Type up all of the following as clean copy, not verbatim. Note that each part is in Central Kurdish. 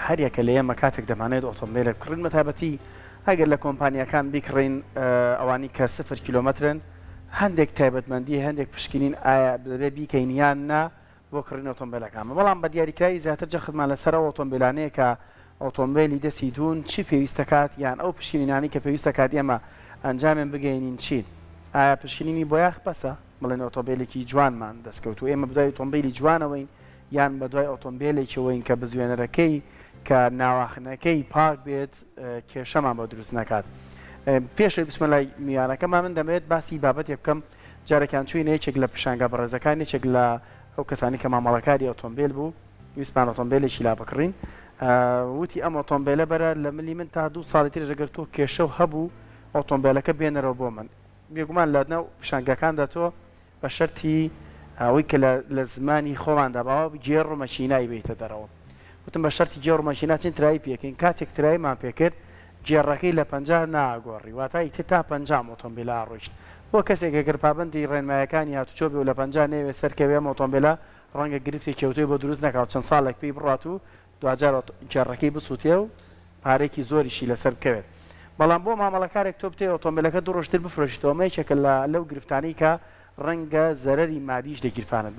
هەریەکە لە ئێمە کاتێک دەمانێت ئۆتۆمبیلە بکڕین بەتایبەتی ئەگەر لە کۆمپانیەکان بیکڕین ئەوانی کە 0 کیلۆمەترن هەندێک تایبەتمەندی هەندێک پشکنین ئایا دەبێت بیکەین یان نا بۆ کڕین ئۆتۆمبیلەکانمە بەڵام بە دیاریکراوی زیاتر جەختمان لەسەر ئۆتۆمبیلانەیە کە ئۆتۆمبیلی دەستی دوون چی پێویستە کات یان ئەو پشکنینانی کە پێویستە کات ئێمە ئەنجامێن بگەینین چین ئایا پشکنینی بۆ یاخ بەسە بڵێن ئۆتۆمبیلێکی جوانمان دەستکەوت و ئێمە بدوای ئۆتۆمبیلی جوانەوەین یان بە دوای ئۆتۆمبیلێکەوەین کە بزوێنەرەکەی کە ناواخنەکەی پاک بێت کێشەمان بۆ دروست نکات پێشەوەی بچمە لای میوانەکەمان من دەمەوێت باسی بابەتێک بکەم جارێکیان چووینە یەکێک لە پشانگە بەڕێزەکان یەکێک لە ئەو کەسانی کە مامەڵەکاری ئۆتۆمبیل بوو ویسمان ئۆتۆمبیلێکی لا بکڕین وتی ئەم ئۆتۆمبیلە بەرە لە ملی من تا 2 ساڵی تر ئەگەر تۆ کێشە و هەبوو ئۆتۆمبیلەکە بێنەرەوە بۆ من بێگومان لە ناو پشانگەکاندا تۆ بە شەرتی ئەوەی کە لە زمانی خۆماندا باوە گێڕ و مەشینای بێتە دەرەوە وتم بە شەرتی گێڕ و مەشینا چین ترایی پێکەین کاتێک تراییمان پێکرد گێڕەکەی لە 50 ناگۆڕی واتای تا 50 ئۆتۆمبیلە ڕۆیشت بۆ کەسێک ئەگەر پابندی ڕێنمایەکانی هاتوچۆ بێ و لە 50 نەوێ سەرکەوێ ئۆتۆمبیلە ڕەنگە گرفتی کەوتوی بۆ دروست نەکات چەند ساڵێک پێی بڕات و دوجار گێڕەکەی بسووتێ و پارێکی زۆریشی لەسەر بکەوێت بەڵام بۆ مامەڵەکارێک تۆ بتێ ئۆتۆمبیلەکە دوو ڕۆژتر بفرۆشتەوە مەیەکێکە لەو گرفتانەی کە ڕەنگە زەرەری مادیش دەگیرفانت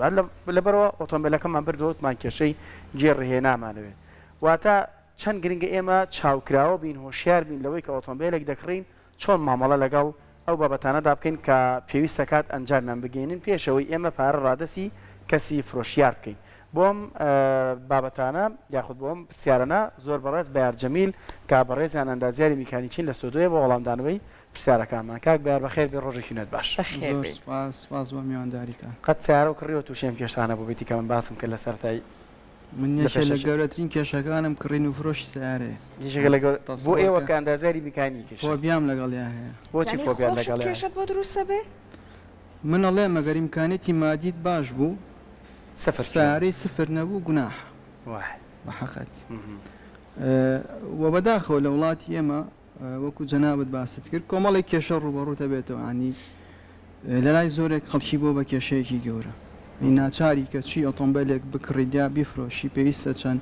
لەبەرەوە ئۆتۆمبیلەکەمان بردەوتمان کێشەی گێڕهێنامانەوێت واتە چەند گرنگە ئێمە چاوکراوە بین هۆشیار بین لەوەی کە ئۆتۆمبیلێک دەکڕین چۆن مامەڵە لەگەڵ ئەو بابەتانەدا بکەین کە پێویستە کات ئەنجامیان بگەینن پێشەوەی ئێمە پارە ڕادەسی کەسی فرۆشیار بکەین بۆم بابەتانە یاخود بۆم پرسیارانە زۆر بەڕێز بە یارجەمیل کا بەڕێزیان ئەندازیاری میکانیکین لە سودۆیە بۆ وەڵامدانەوەی پرسیارەکانمان کاک بەیار بەخێر بێ ڕۆژێکی نوێت باش سپاس بۆ میوانداریتان قەت سیارە و کڕیوە تووشێم کێشانە بۆ بیتی کە من باسم کرد لە سەرتایی من لە گەورەترین کێشەکانم کڕین و فرۆشی سیارەیە بۆ ئێوە کە ئەندازیاری میکانیکیش فۆبیام لەگەڵیا هەیە بۆچی فۆبیان لەگەڵ کێشت بۆ دروستە بێ من ئەڵێ مەگەر ئیمکانێتی مادیت باش بوو سیارەی سفر نەبوو گوناح بە حەقەت وە بەداخەوە لە وڵاتی ئێمە وەکو جەنابەت باست کرد کۆمەڵێک کێشە ڕوبەڕووتە بێتەوە عنی لە لای زۆرێک خەڵکی بۆ بە کێشەیەکی گەورە ناچاری کە چی ئۆتۆمبیلێک بکڕیدیا بیفرۆشی پێویستە چەند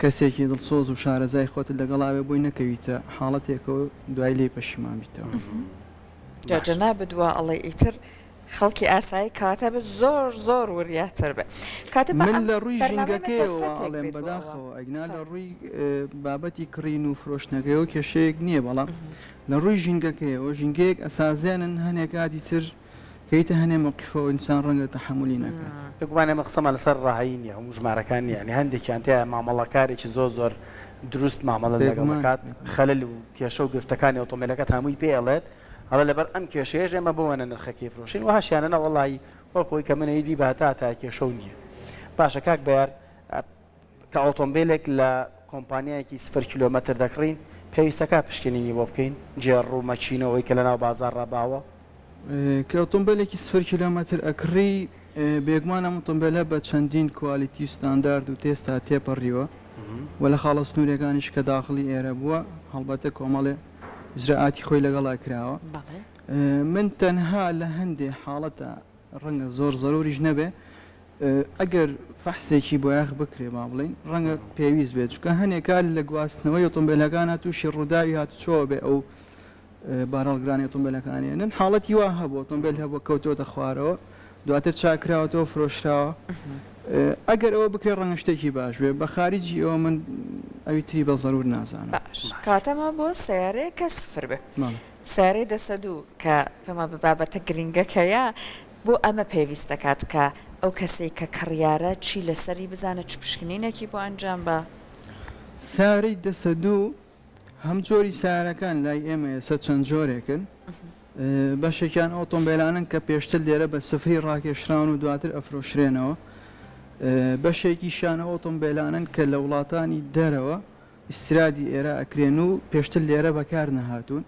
کەسێکی دڵسۆز و شارەزای خۆت لەگەڵاوێ بۆی نەکەویتە حاڵەتێکەوە دوای لێ پەشیمان بیتەوە جەنابەت دووە ئەڵێ ئیتر خەڵکی ئاسایی کاتە بە زۆر وریاتر بێ من لە ڕووی ژینگەکەیەوە ئەڵێم بەداخەوە ئەگنا لە ڕووی بابەتی کڕین و فرۆشتنەکەیەوە کێشەیەک نییە بەڵام لە ڕووی ژینگەکەیەوە ژینگەیەک ئەسازیانن هەنێک ئادی تر کەیتە هەنێ موقیفەوە ئینسان ڕەنگە تەحملی نەکات بگوانێ مە قسەمان لەسەر ڕاهایی نیە هەموو ژمارەکان یعنی هەندێکیان تەیە مامەڵەکارێکی زۆر دروست مامەڵە لەگەڵەکات خەلەل و کێشە و گرفتەکانی ئۆتۆمبیلەکەت هەمووی پێڵێت هەڵە لەبەر ئەم کێشەیەش ئێمە بۆوەنە نرخەکەی فرۆشین و هەشیانەنە وەڵی وەکۆی کە منەیدی باتا تا کێشە و نییە باشە کاک بەیار کە ئۆتۆمبیلێک لە کۆمپانیایەکی 0 کیلۆمەتر دەکڕین پێویستەکە پشکنینی بۆ بکەین جێڕ و مەچینەوەی کە لەناو بازار ڕاباوە کە ئۆتۆمبیلێکی 0 کیلۆمەتر ئەکڕی بێگومانە ئۆتۆمبیلە بە چەندین کوالیتی و ستاندارد و تێستا تێپەڕیوە و لە خاڵە سنوورەکانیش کە داخلی ئێرە بووە هەڵبەتە کۆمەڵێ ئجراعاتی خۆی لەگەڵا کراوە من تەنها لە هەندێک حاڵەتە ڕەنگە زۆر زەروریش نەبێ ئەگەر فەحسێکی بۆ یاخ بکرێ با بڵین ڕەنگە پێویست بێت چکە هەنێکال لە گواستنەوەی ئۆتۆمبیلەکانە تووشی ڕووداوی هاتوچۆ بێ ئەو بارەڵگرانی ئۆتۆمبیلەکانیانن حاڵەتی وا هەبوو ئۆتۆمبیل هەبوو کەوتۆتە خوارەوە دواتر چاکراوەتەوە فرۆشراوە ئەگەر ئەوە بکرێ ڕەنگە شتێکی باش بێ بە خارجی ئەوە من ئەوی تری بە زەرور نازانم کاتەمە بۆ سیارەیە کە سفر بێ سیارەی دەسەدوو کە پێمە بابەتە گرنگەکەیە بۆ ئەمە پێویست دەکات کە ئەو کەسەی کە کڕیارە چی لەسەری بزانە چ پشکنینێکی بۆ ئەنجام بە سیارەی دەسەدوو هەم جۆری سیارەکان لای ئێمە ئێستا چەند جۆرێکن بەشێکیان ئۆتۆمبیلانن کە پێشتر لێرە بە سفری ڕاکێشراون و دواتر ئەفرۆشرێنەوە بەشێکیشانە ئۆتۆمبیلانن کە لە وڵاتانی دەرەوە ئیسرادی ئێرە ئەکرێن و پێشتر لێرە بەکار نەهاتوون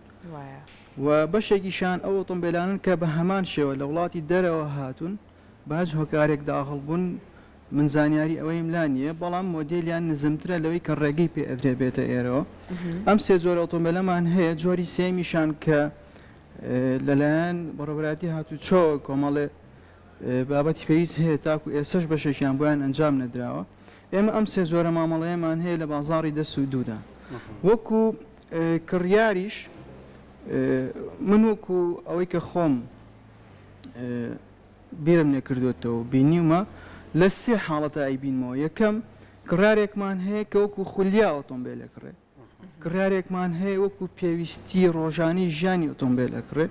و بەشێکیشان ئەو ئۆتۆمبیلانن کە بە هەمان شێوە لە وڵاتی دەرەوە هاتوون باج هۆکارێک داخڵ بوون من زانیاری ئەوەیم لا نییە بەڵام مۆدیلیان نزمترە لەوەی کە ڕێگەی پێ ئەدرێ بێتە ئێرەوە ئەم سێ جۆر ئۆتۆمبیلەمان هەیە جۆری سێمیشان کە لەلایەن بەڕێوەبەتی هاتوچۆ کۆمەڵێ بابەتی پێویست هەیە تاکو ئێسش بەشێکیان بۆیان ئەنجام نەدراوە ئێمە ئەم سێ زۆرە مامەڵەیەمان هەیە لە بازاڕی دەست و دوودا وەکو کڕیاریش من وەکو ئەوەی کە خۆم بیرم نەکردوێتەوە بینیومە لە سێ حاڵەتە ئەیبینمەوە یەکەم کڕارێکمان هەیە کە وەکو خولیا ئۆتۆمبیلەکڕێ کڕارێکمان هەیە وەکو پێویستی ڕۆژانی ژیانی ئۆتۆمبیلەکڕێ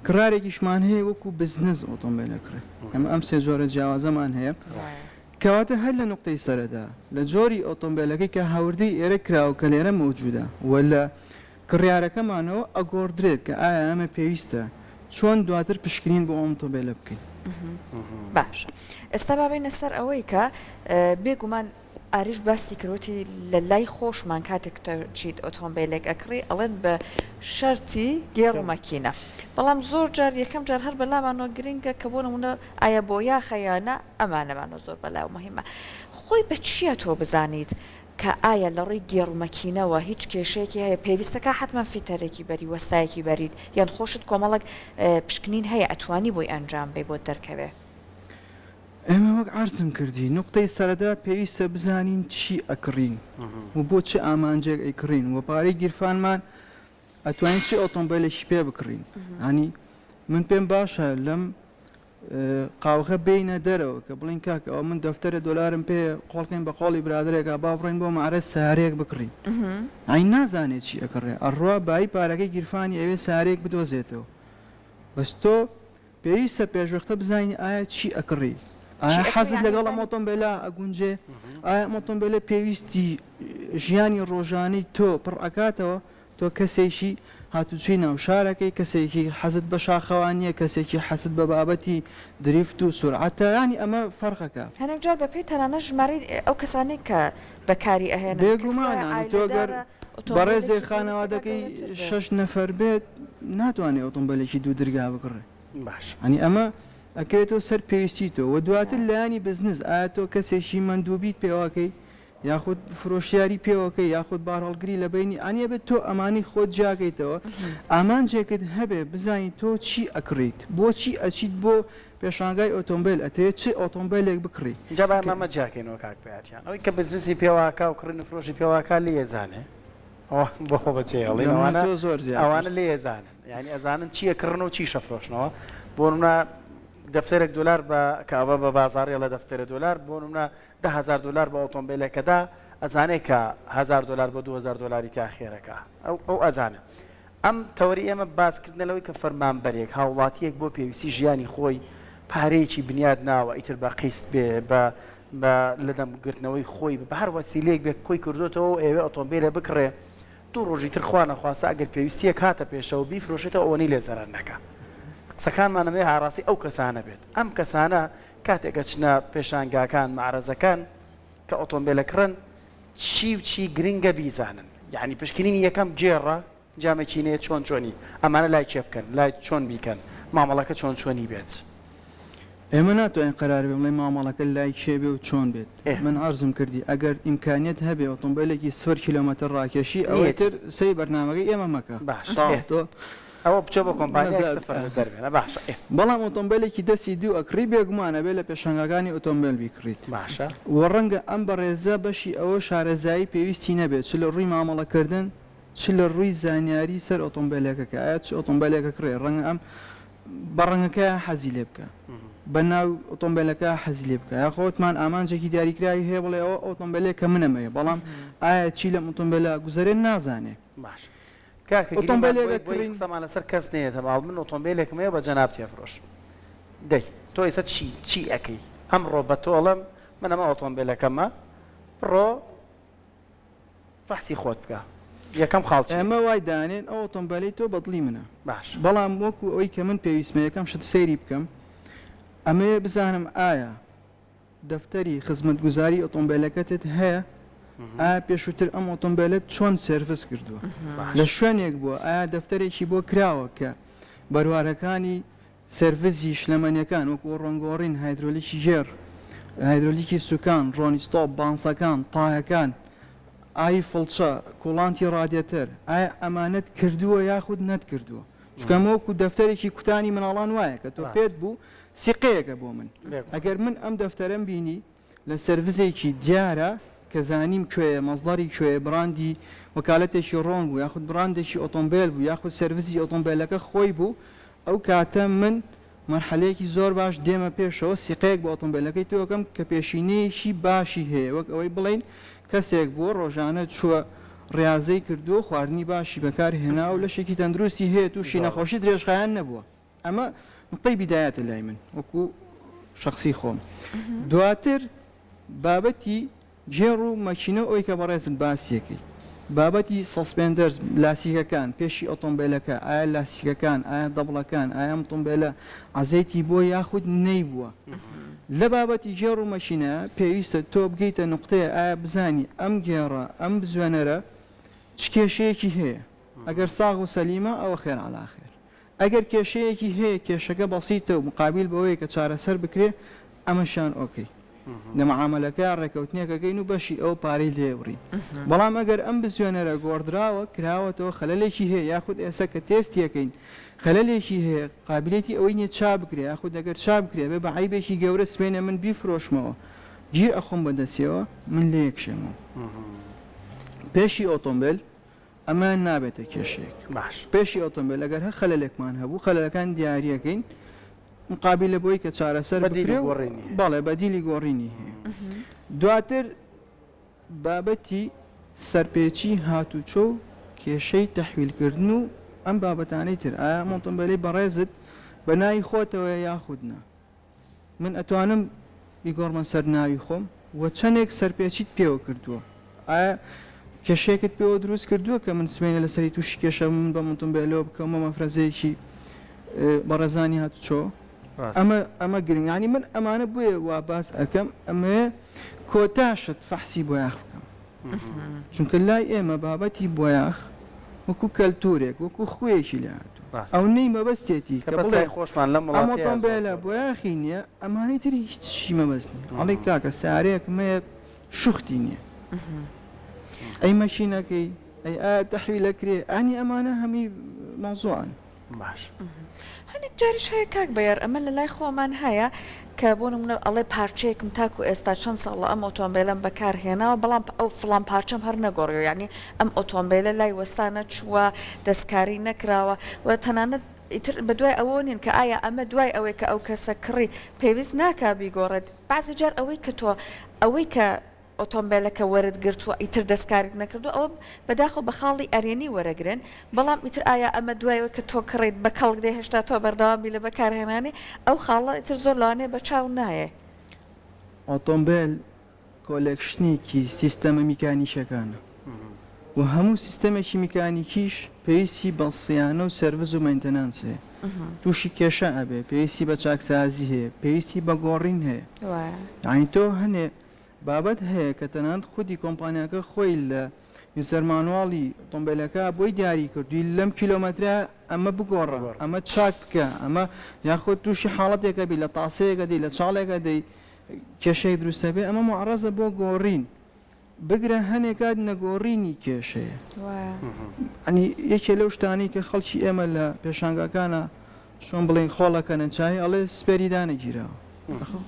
کڕارێکیشمان هەیە وەکو بزنس ئۆتۆمبیلەکڕێ ئەمە ئەم سێ زۆرە جیاوازەمان هەیە کەواتە هەر لە نقطەی سەرەدا لە جۆری ئۆتۆمبیلەکەی کە هاوردەی ئێرە کراوە کە لێرە مەوجودە و لە کڕیارەکەمانەوە ئەگۆڕدرێت کە ئایا ئەمە پێویستە چۆن دواتر پشکنین بۆ ئۆتۆمبیلە بکەین باش ئێستا بابینە سەر ئەوەی کە بێگومان ئاریش باسی کردوتی لە لای خۆشمان کاتێک چیت ئۆتۆمبیلێک ئەکڕی ئەڵێن بە شەرتی گێڕ و مەکینە بەڵام زۆر جار یەکەم جار هەر بەلامانەوە گرنگە کە بۆ نمونە ئایا بۆ یاخەیانە ئەمانەمانە زۆر بەلاو مهمە خۆی بە چییە تۆ بزانیت کە ئایا لە ڕێی گێڕومەکینەوە هیچ کێشەیەکی هەیە پێویستەکە حتمما فیتەرێکی بەری وەستایەکی بەریت یان خۆشت کۆمەڵک پشکنین هەیە ئەتوانی بۆی ئەنجام بێ بۆ دەرکەوێ ئێمە وەک عرضم کردی نقطەی سەرەدا پێویستە بزانین چی ئەکڕین و بۆ چه ئامانجێک ئەیکڕین و پارەی گیرفانمان ئەتوانین چی ئۆتۆمبیلێکی پێ بکڕین ینی من پێم باشە لەم قاوخە بینە دەرەوە کە بڵین کاکە ئەو من دەفتەرە دۆلارم پێ قۆڵکەین بە قۆڵی برادرێکە با بڕین بۆ مارە سارێک بکڕین ئەی نازانێت چی ئەکڕێ ئەڕوا بای پارەکەی گیرفانی ئەوێ سارێک بدۆزێتەوە بەس تۆ پێویستە پێشوەختە بزانین ئایا چی ئەکڕی ئایا حەزت لەگەڵ ئۆتۆمبیلە ئەگونجێ ئایا ئۆتۆمبیلە پێویستی ژیانی ڕۆژانەی تۆ پڕ ئەکاتەوە تۆ کەسێکی هاتوچی ناو شارەکەی کەسێکی حەزت بە شاخەوانیە کەسێکی حەزت بە بابەتی دریفت و سورعەتە ینی ئەمە فەرقەکە هەنێک جار بە پێی تەنانە ژمارەی ئەو کەسانەی کە بەکاری ئەهێنن بێگومانە تۆگەر بەڕێزەی خانەوادەکەی 6 نەفەر بێت ناتوانێت ئۆتۆمبیلێکی دوو دەرگا بکڕێ باش ئەنی ئەمە ئەکەوێتەوە سەر پێویستی تۆ و دواتر لایانی بزنس ئایا تۆ کەسێکی مندوبیت پێواکەی یاخود فرۆشیاری پێوەکەی یاخود باڕەڵگری لە بینی ئەنیە بێت تۆ ئەمانی خۆت جاگەیتەوە ئامانجێکت هەبێ بزانین تۆ چی ئەکڕیت بۆچی ئەچیت بۆ پێشانگای ئۆتۆمبیل ئەتەوێت چ ئۆتۆمبیلێک بکڕی جابا مەمە جاکەینەوە کاک پیاتیان ئەوەی کە بزنسی پێواکە و کڕین و فرۆشی پێواکە لێ ێزانێ بۆ بەچێڵی زۆر ئەوانە لێ ێزانن یعنی ئەزانن چیە کڕن و چی شەفرۆشنەوە بۆ نمونە دەفتەرێک دلار بە کاوە بە بازاڕێ لە دەفتەرە دلار بۆ نمونە $10,000 بە ئۆتۆمبیلەکەدا ئەزانێ کە $1,000 بۆ $2,000 تا خێرەکە ئەو ئەزانە ئەم تەوەری ئێمە باسکردنەوەی کە فەرمانبەرێک هاوڵاتیەک بۆ پێویستی ژیانی خۆی پارەیەکی بنیاد ناوە ئیتر بە قیست بێ بە لەدەمگرتنەوەی خۆی بە هەر وەسیلەیەک بێ کۆی کردوێتەوە ئێوێ ئۆتۆمبیلە بکڕێ دوو ڕۆژی تر خوا نەخواسە ئەگەر پێویستیە کاتە پێشەوە بیفرۆشێتەوە ئەوەی لێ زەرەر نەکە قسەکانمانەوێ هاڕاستی ئەو کەسانە بێت ئەم کەسانە کاتێکە چنە پێشانگاکان معرەزەکان کە ئۆتۆمبیلەکڕن چی و چی گرنگە بیزانن یعنی پشکنینی یەکەم جێڕە جامەکینەیە چۆن چۆنی ئەمانە لای چێ بکەن لای چۆن بیکەن مامەڵەکە چۆن چۆنی بێت ئێمە ناتوانین قەرار بێ بڵێ مامەڵەکە لای کێ بێ و چۆن بێت من عەرزم کردی ئەگەر ئیمکانیت هەبێ ئۆتۆمبیلێکی 0 کیلۆمەتر ڕاکێشی ئەوەتر سەی بەرنامەکەی ئێمە مەکە باش ئەوە بچە بە کۆمپانیا دەربێنە باش بەڵام ئۆتۆمبیلێکی دەستی دوو ئەکری بێگومانە بێ لە پێشنگاکانی ئۆتۆمبیل بیکڕیت باشە وە ڕەنگە ئەم بەڕێزە بەشی ئەوە شارەزایی پێویستی نەبێت چ لە ڕووی مامەڵەکردن چ لە ڕووی زانیاری سەر ئۆتۆمبیلەکەکە ئایا چ ئۆتۆمبیلێکە کڕێ ڕەنگە ئەم بەڕەنگەکە حەزی لێ بکە بە ناو ئۆتۆمبیلەکە حەزی لێ بکە یا خۆتمان ئامانجێکی دیاریکراوی هەیە بڵێ ئەوە ئۆتۆمبیلێکە منەمەیە بەڵام ئایا چی لە ئۆتۆمبیلە گوزارێن نازانێ باش ئۆتۆمبیلێک سەمان لەسەر کەس نێت هەماڵ من ئۆتۆمبیلێکم هەیە بە جەناب تێفرۆش دەی تۆ ئێستا چی ئەەکەی ئەمڕۆ بە تۆڵم من ئەمە ئۆتۆمبیلەکەمە بڕۆ فەحسی خۆت بکە یەکەم خاڵچی ئەمە وای دانێن ئەو ئۆتۆمبیلی تۆ بەدڵی منە باش بەڵام وەکو ئەوەی کە من پێویستمە یەکەم شت سەیری بکەم ئەمەیە بزانم ئایا دەفتەری خزمەتگوزاری ئۆتۆمبیلەکەتت هەیە ئایا پێشووتر ئەم ئۆتۆمبیلت چۆن سێرڤس کردووە لە شوێنێک بووە ئایا دەفتەرێکی بۆ کراوە کە بەروارەکانی سێرڤزی شلەمەنیەکان وەکو ڕۆنگۆڕین هایدرۆلیکی ژێر هایدرۆلیکی سوکان ڕۆنیستۆپ بانسەکان تایەکان ئای فڵچە کوڵانتی ڕادیەتەر ئایا ئەمانەت کردووە یاخود نەتکردووە چکەم وەکو دەفتەرێکی کوتانی مناڵان وایە کە تۆ پێت بوو سیقەیەکە بۆ من ئەگەر من ئەم دەفتەرم بینی لە سەرڤزێکی دیارە کە زانیم کوێیە مەزداری کوێیە براندی وەکالەتێکی ڕۆن بوو یاخود براندێکی ئۆتۆمبیل بوو یاخود سەرویسی ئۆتۆمبیلەکە خۆی بوو ئەو کاتە من مەرحەلەیەکی زۆر باش دێمە پێشەوە سیقەیەک بۆ ئۆتۆمبیلەکەی تۆکەم کە پێشینەیەکی باشی هەیە وەک ئەوەی بڵین کەسێک بۆ ڕۆژانە چووە ڕاضەی کردو خواردنی باشی بەکار هێنا و لەشێکی تەندروستی هەیە تووشی نەخۆشی درێژخایان نەبووە ئەمە نقطەی بیدایەتە لای من وەکو شخصی خۆم دواتر بابەتی جێڕ و مەکینە ئەوی کە بەڕێزت باسیەکەی بابەتی سەسپێندەرز لاسیکەکان پێشی ئۆتۆمبیلەکە ئایا لاسیکەکان ئایا دەبڵەکان ئایا ئۆتۆمبیلە عەزەیتی بۆ یاخود نەیبووە لە بابەتی جێڕ و مەشینە پێویستە تۆ بگەیتە نقطەیە ئایا بزانی ئەم گێڕە ئەم بزوێنەرە چ کێشەیەکی هەیە ئەگەر ساغ و سەلیمە ئەوە خێر عەلاخێر ئەگەر کێشەیەکی هەیە کێشەکە بەسیتە و مقابل بەوەیە کە چارەسەر بکرێ ئەمەشان ئۆکەی لە مەعامەلەکە ڕێکەوتنیەکەگەین و بەشی ئەو پارەی لێوڕی بەڵام ئەگەر ئەم بزوێنەرە گۆڕدراوە کراوەتەوە خەلەلێکی هەیە یاخود ئێستا کە تێستیەکەین خەلەلێکی هەیە قابلێتی ئەوەی نییە چا بکرێ یاخود ئەگەر چا بکرێ بێ بە عیبێکی گەورە سمێنە من بیفرۆشمەوە گیر ئەخۆم بەدەستیەوە من لێ یەکشێمەوە پێشی ئۆتۆمبیل ئەمە نابێتە کێشەیەک باش پێشی ئۆتۆمبیل ئەگەر هە خەلەلێکمان هەبوو خەلەلەکان دیاریەکەین مقابل لە بۆی کە چارەسەر بکرێ بەڵێ بەدیلی گۆڕینی هەیە دواتر بابەتی سەرپێچی هاتوچۆ و کێشەی تەحویلکردن و ئەم بابەتانەی تر ئایا ئۆتۆمبیلی بەڕێزت بە ناوی خۆتەوە یاخودنا من ئەتوانم بیگۆڕمە سەر ناوی خۆم و چەندێک سەرپێچیت پێوە کردووە ئایا کێشەیەکت پێوە دروست کردووە کە من سمێنە لەسەری تووشی کێشە من بە ئۆتۆمبیلەوە بکەمە مەفرەزەیەکی بەڕێزانی هاتوچۆ ئەمە گرنگانی من ئەمانە بووە وا باس ئەەکەم ئەمە کۆتاشت فەحسی بۆیاخ بکەم چونکە لای ئێمە بابەتی بۆیاخ وەکو کەلتورێک وەکو خوێکی لە هاتوو ئەو نەی مەبەستێتی کە بڵێ خۆشمان لە ئۆتۆمبیلە بۆیاخی نییە ئەمانەی تری هیچی مەبەستنی ئەڵێ کاکە سارەیەک مەیە شوختی نییە ئەی مەشینەکەی ئەی ئایا تەحویلەکرێ ئانی ئەمانە هەمی مەوزوعن باش هەندێک جاریش هەیە کاک بەیار ئەمە لە لای خۆمان هەیە کە بۆ نمونە ئەڵێ پارچەیەکم تاکو ئێستا چەند ساڵە ئەم ئۆتۆمبیلەم بەکارهێناوە بەڵام ئەو فڵان پارچەم هەر نەگۆڕیەوە یعنی ئەم ئۆتۆمبیلە لای وەستانە چووە دەستکاری نەکراوە و تەنانەت بە دوای ئەوە نین کە ئایا ئەمە دوای ئەوەی کە ئەو کەسە کڕی پێویست ناکا بیگۆڕێت بعضی جار ئەوەی کە تۆ ئەوەی کە ئۆتۆمبیلەکە وەرد گرتووە ئیتر دەستکاریت نەکردو ئەوە بەداخەوە بە خاڵی ئەرێنی وەرەگرن بەڵام ئیتر ئایا ئەمە دوایەوە کە تۆ کڕیت بە کەڵک دێ هێشتا تۆ بەردەوامی لە بەکارهێنانی ئەو خاڵە ئیتر زۆر لەوانەیە بە چاو نایە ئۆتۆمبیل کۆلێکشنێکی سیستەمە میکانیشەکانە و هەموو سیستەمێکی میکانیکیش پێویستی بە سیانە و سەرویس و مەینتەنانسێ تووشی کێشە ئەبێ پێویستی بە چاکسازی هەیە پێویستی بە گۆڕین هەیە یعنی تۆ هەنێ بابەت هەیە کە تەنانەت خودی کۆمپانیاکە خۆی لە یوزەرمانواڵی ئۆتۆمبیلەکە بۆی دیاری کردووی لەم کیلۆمەترە ئەمە بگۆڕە ئەمە چاک بکە ئەمە یاخۆ تووشی حاڵەتێکە بی لە تاسەیەکە دەی لە چاڵێکە دەی کێشەی دروستە بێ ئەمە معڕەزە بۆ گۆڕین بگرە هەنێکات نەگۆڕینی کێشەیە ئەنی یەکێ لەو شتانی کە خەڵکی ئێمە لە پێشانگاکانە چۆن بڵێن خۆڵەکەنە چای ئەڵێ سپێری دانەگیرەوە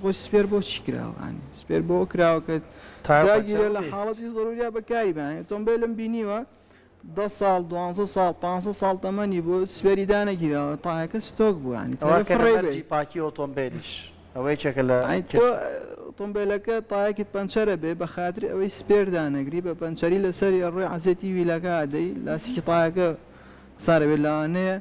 خۆی سپێر بۆ چی کراوە سپێر بۆ کراوە کە داگیرە لە حاڵەتی زەروریا بەکاری بە ئۆتۆمبیلم بینیوە 10 ساڵ 12 ساڵ 5 ساڵ تەمەنی بۆ سپێری دانەگیرەوە تاەکە ستۆک بوو ینی پاکی ئۆتۆمبیلیش ئەوەی چێکە لە ئۆتۆمبیلەکە تایەکت پەنچەرە بێ بە خاطر ئەوەی سپێر دانەگری بە پەنچەری لەسەری ڕێ عەزێتی ویلەکە دەی لاسیکی تایەکە سارە بێت لەوانەیە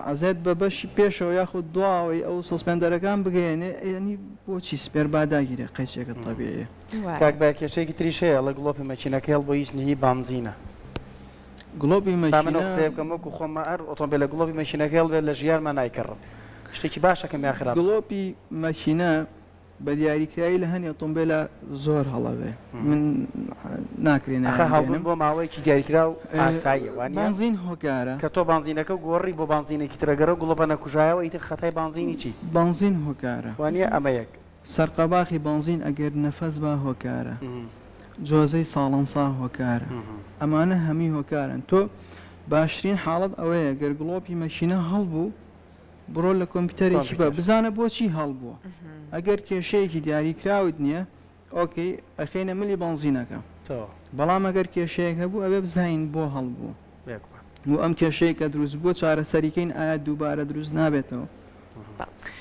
عەزێت بە بەشی پێشەوە یاخود دواوەی ئەو سەسپێندەرەکان بگەێنێ ینی بۆچی سپێر باداگیرە قەیچێکت تەبیعیە کاک بە کێشەیەکی تریش هەیە لە گڵۆپی مەکینەکە هێڵ بۆ هیچ نهی بانزینە گڵۆپی قسەیەکەم وەکو خۆمە هەر ئۆتۆمبیلە گڵۆپی مەکینەکە هێڵ بێت لە ژیانمان نایکەڕم شتێکی باشەکەم یاخرا گڵۆپی مەکینە بە دیاریکراوی لە هەنی ئۆتۆمبیلە زۆر هەڵەوێ من ناکرێن هەڵبوون بۆ ماوەیەکی دیاریکرا و ئاساییە بانزین هۆکارە کە تۆ بانزینەکە گۆڕی بۆ بانزینێکی ترەگەرە گوڵۆپە نەکوژایەوە ئیتر خەتای بانزینی چی بانزین هۆکارە وانە ئەمە یەک سەرقەباخی بانزین ئەگەر نەفەس با هۆکارە جۆزەی ساڵەمسا هۆکارە ئەمانە هەمی هۆکارن تۆ باشترین حاڵەت ئەوەیە گەر گڵۆپی مەشینە هەڵبوو بڕۆ لە کۆمپیوتەرێکی بە بزانە بۆچی هەڵبووە ئەگەر کێشەیەکی دیاریکراوت نییە ئۆکەی ئەخێنە ملی بەنزینەکە تۆ بەڵام ئەگەر کێشەیەک هەبوو ئەوێ بزین بۆ هەڵبوو بێکوە و ئەم کێشەیە کە دروست بووە چارەسەریکەین ئایا دووبارە دروست نابێتەوە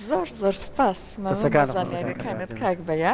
زۆر زۆر سپاس دەستەکانم مەزانێرەکانت کاک بەیە